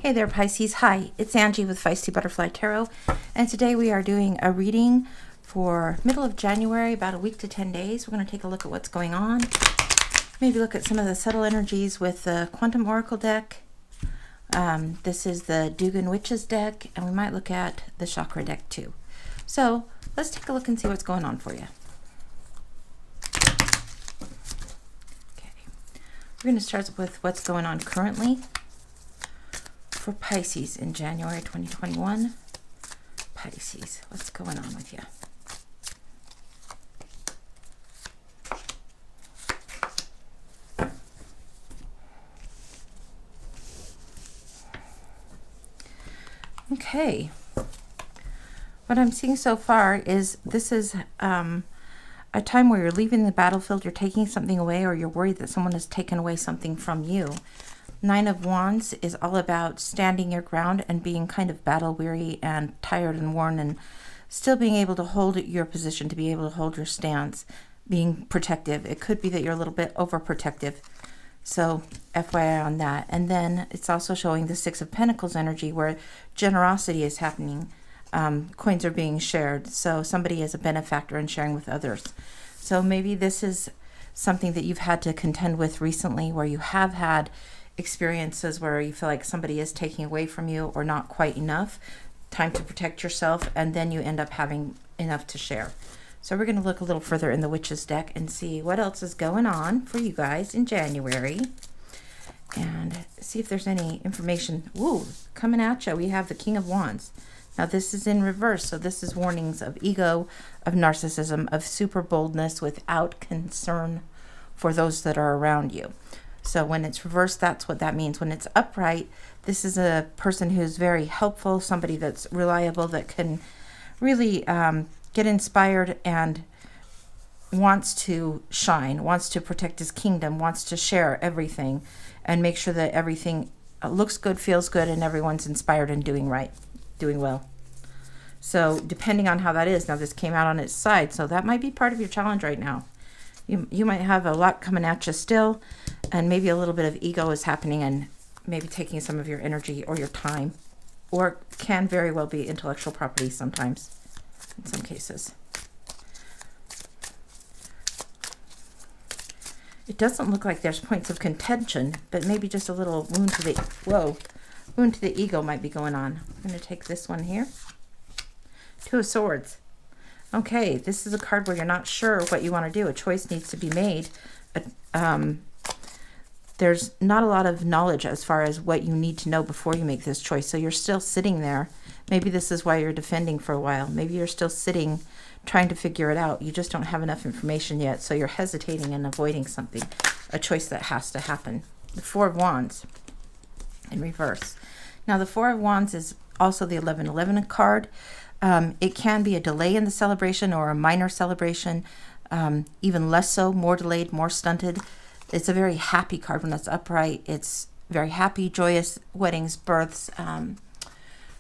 Hey there, Pisces. Hi, it's Angie with Feisty Butterfly Tarot, and today we are doing a reading for middle of January, about a week to 10 days. We're going to take a look at what's going on, maybe look at some of the subtle energies with the Quantum Oracle deck. This is the Dugan Witches deck, and we might look at the Chakra deck too. So let's take a look and see what's going on for you. Okay, we're going to start with what's going on currently for Pisces in January 2021. Pisces, what's going on with you? Okay, what I'm seeing so far is this is a time where you're leaving the battlefield, you're taking something away, or you're worried that someone has taken away something from you. Nine of Wands is all about standing your ground and being kind of battle weary and tired and worn, and still being able to hold your position, to be able to hold your stance, being protective. It could be that you're a little bit overprotective, so FYI on that. And then it's also showing the Six of Pentacles energy, where generosity is happening. Coins are being shared, so somebody is a benefactor and sharing with others. So maybe this is something that you've had to contend with recently, where you have had experiences where you feel like somebody is taking away from you or not quite enough, time to protect yourself, and then you end up having enough to share. So we're going to look a little further in the Witches deck and see what else is going on for you guys in January, and see if there's any information. Ooh, coming at you, we have the King of Wands. Now this is in reverse, so this is warnings of ego, of narcissism, of super boldness without concern for those that are around you. So when it's reversed, that's what that means. When it's upright, this is a person who's very helpful, somebody that's reliable, that can really get inspired and wants to shine, wants to protect his kingdom, wants to share everything and make sure that everything looks good, feels good, and everyone's inspired and doing right, doing well. So depending on how that is, now this came out on its side, so that might be part of your challenge right now. You might have a lot coming at you still, and maybe a little bit of ego is happening and maybe taking some of your energy or your time, or can very well be intellectual property sometimes, in some cases. It doesn't look like there's points of contention, but maybe just a little wound to the ego might be going on. I'm going to take this one here. Two of Swords. Okay, this is a card where you're not sure what you want to do. A choice needs to be made. There's not a lot of knowledge as far as what you need to know before you make this choice. So you're still sitting there. Maybe this is why you're defending for a while. Maybe you're still sitting trying to figure it out. You just don't have enough information yet. So you're hesitating and avoiding something, a choice that has to happen. The Four of Wands in reverse. Now the Four of Wands is also the 1111 card. It can be a delay in the celebration or a minor celebration, even less so, more delayed, more stunted. It's a very happy card when it's upright. It's very happy, joyous, weddings, births,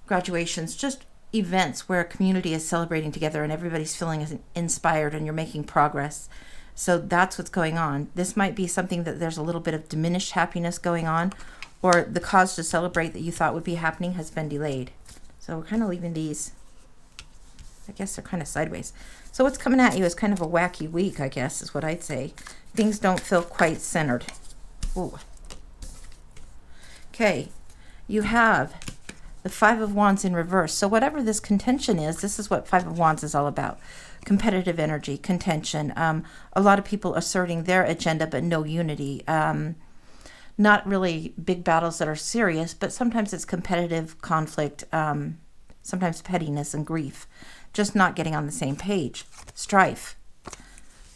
graduations, just events where a community is celebrating together and everybody's feeling inspired and you're making progress. So that's what's going on. This might be something that there's a little bit of diminished happiness going on, or the cause to celebrate that you thought would be happening has been delayed. So we're kind of leaving these, I guess they're kind of sideways. So what's coming at you is kind of a wacky week, I guess, is what I'd say. Things don't feel quite centered. Ooh. Okay, you have the Five of Wands in reverse. So whatever this contention is, this is what Five of Wands is all about. Competitive energy, contention. A lot of people asserting their agenda, but no unity. Not really big battles that are serious, but sometimes it's competitive conflict, sometimes pettiness and grief. Just not getting on the same page. Strife.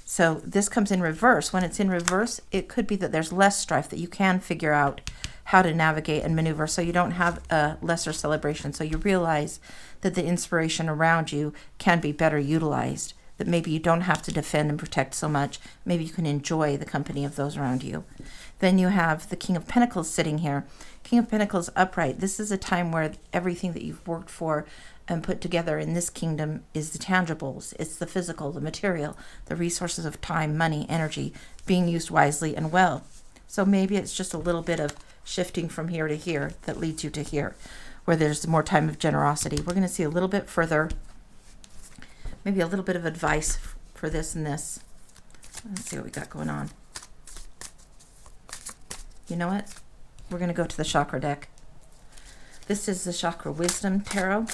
So this comes in reverse. When it's in reverse, it could be that there's less strife, that you can figure out how to navigate and maneuver, so you don't have a lesser celebration. So you realize that the inspiration around you can be better utilized, that maybe you don't have to defend and protect so much. Maybe you can enjoy the company of those around you. Then you have the King of Pentacles sitting here. King of Pentacles upright. This is a time where everything that you've worked for and put together in this kingdom is the tangibles. It's the physical, the material, the resources of time, money, energy, being used wisely and well. So maybe it's just a little bit of shifting from here to here that leads you to here, where there's more time of generosity. We're going to see a little bit further, maybe a little bit of advice for this and this. Let's see what we got going on. You know what? We're going to go to the chakra deck. This is the Chakra Wisdom Tarot.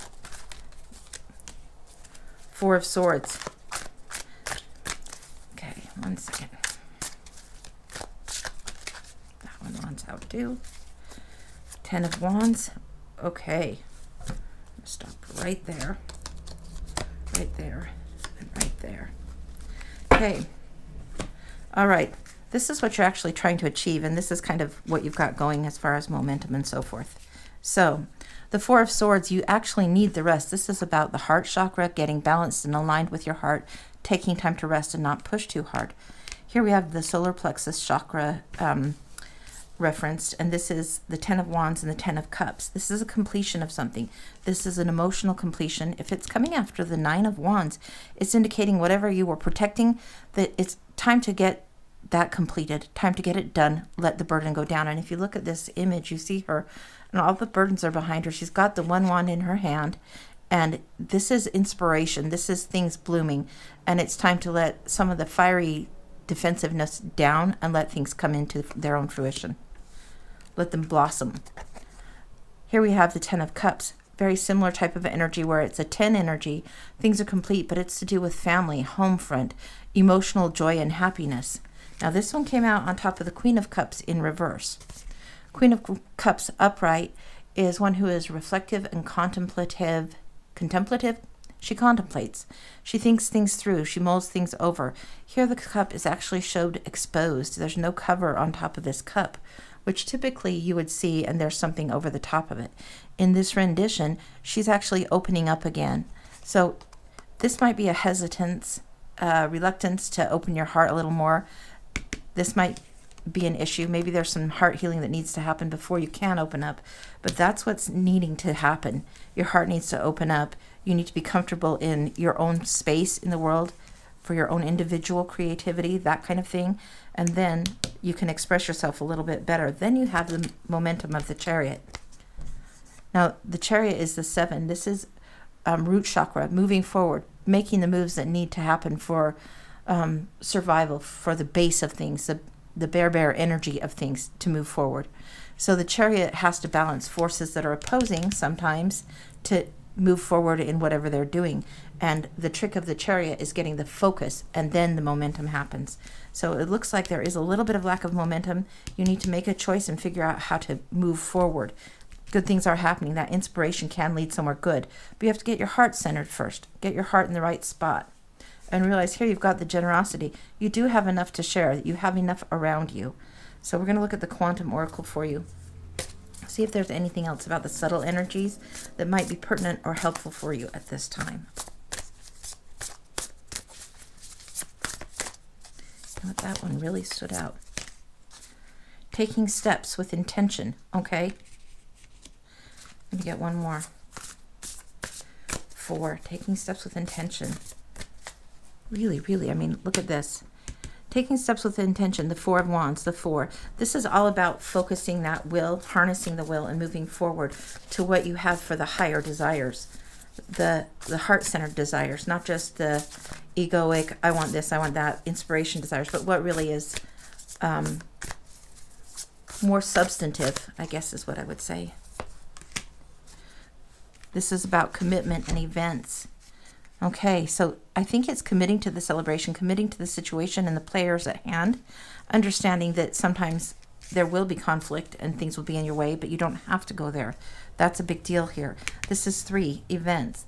Four of Swords. Okay, 1 second. That one wants out too. 10 of Wands. Okay. Stop right there. Right there. And right there. Okay. All right. This is what you're actually trying to achieve, and this is kind of what you've got going as far as momentum and so forth. So, the Four of Swords, you actually need the rest. This is about the heart chakra, getting balanced and aligned with your heart, taking time to rest and not push too hard. Here we have the solar plexus chakra referenced, and this is the 10 of Wands and the 10 of Cups. This is a completion of something. This is an emotional completion. If it's coming after the 9 of Wands, it's indicating whatever you were protecting, that it's time to get that completed, time to get it done, let the burden go down. And if you look at this image, you see her, and all the burdens are behind her. She's got the one wand in her hand, and this is inspiration. This is things blooming, and it's time to let some of the fiery defensiveness down and let things come into their own fruition. Let them blossom. Here we have the 10 of Cups. Very similar type of energy where it's a 10 energy. Things are complete, but it's to do with family, home front, emotional joy and happiness. Now this one came out on top of the Queen of Cups in reverse. Queen of Cups upright is one who is reflective and contemplative. She contemplates. She thinks things through. She mulls things over. Here the cup is actually showed exposed. There's no cover on top of this cup, which typically you would see, and there's something over the top of it. In this rendition, she's actually opening up again. So this might be a hesitance, reluctance to open your heart a little more. This might be an issue. Maybe there's some heart healing that needs to happen before you can open up, but that's what's needing to happen. Your heart needs to open up. You need to be comfortable in your own space in the world for your own individual creativity, that kind of thing, and then you can express yourself a little bit better. Then you have the momentum of the Chariot. Now, the Chariot is the 7. This is root chakra, moving forward, making the moves that need to happen for survival, for the base of things, the bare energy of things to move forward. So the Chariot has to balance forces that are opposing sometimes to move forward in whatever they're doing. And the trick of the Chariot is getting the focus, and then the momentum happens. So it looks like there is a little bit of lack of momentum. You need to make a choice and figure out how to move forward. Good things are happening. That inspiration can lead somewhere good. But you have to get your heart centered first. Get your heart in the right spot. And realize here you've got the generosity. You do have enough to share. You have enough around you. So we're going to look at the Quantum Oracle for you. See if there's anything else about the subtle energies that might be pertinent or helpful for you at this time. But that one really stood out. Taking steps with intention. Okay. Let me get one more. 4. Taking steps with intention. Really, I mean, look at this. Taking steps with intention, the 4 of Wands, the 4. This is all about focusing that will, harnessing the will, and moving forward to what you have for the higher desires, the heart-centered desires, not just the egoic, I want this, I want that, inspiration desires, but what really is more substantive, I guess is what I would say. This is about commitment and events. Okay, so I think it's committing to the celebration, committing to the situation and the players at hand, understanding that sometimes there will be conflict and things will be in your way, but you don't have to go there. That's a big deal here. This is 3 events.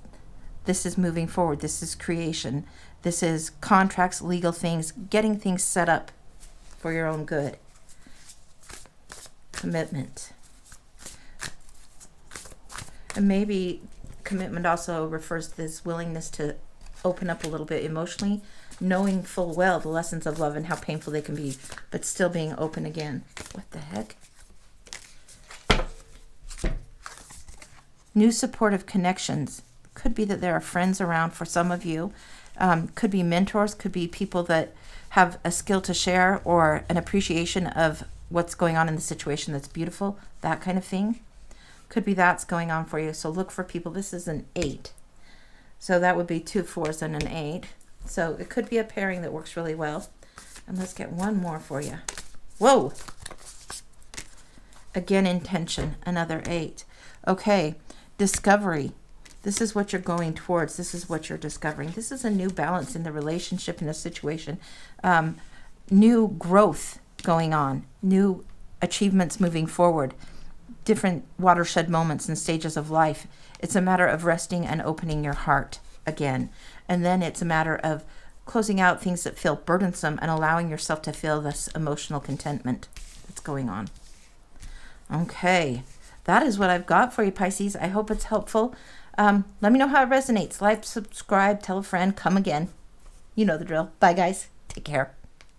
This is moving forward. This is creation. This is contracts, legal things, getting things set up for your own good. Commitment. And maybe commitment also refers to this willingness to open up a little bit emotionally, knowing full well the lessons of love and how painful they can be, but still being open again. What the heck? New supportive connections. Could be that there are friends around for some of you. Could be mentors, could be people that have a skill to share or an appreciation of what's going on in the situation that's beautiful, that kind of thing. Could be that's going on for you. So look for people. This is an 8. So that would be 2 4s and an 8. So it could be a pairing that works really well. And let's get one more for you. Whoa! Again, intention, another 8. Okay, discovery. This is what you're going towards. This is what you're discovering. This is a new balance in the relationship, in the situation. New growth going on. New achievements moving forward. Different watershed moments and stages of life. It's a matter of resting and opening your heart again. And then it's a matter of closing out things that feel burdensome and allowing yourself to feel this emotional contentment that's going on. Okay, that is what I've got for you, Pisces. I hope it's helpful. Let me know how it resonates. Like, subscribe, tell a friend, come again. You know the drill. Bye, guys. Take care.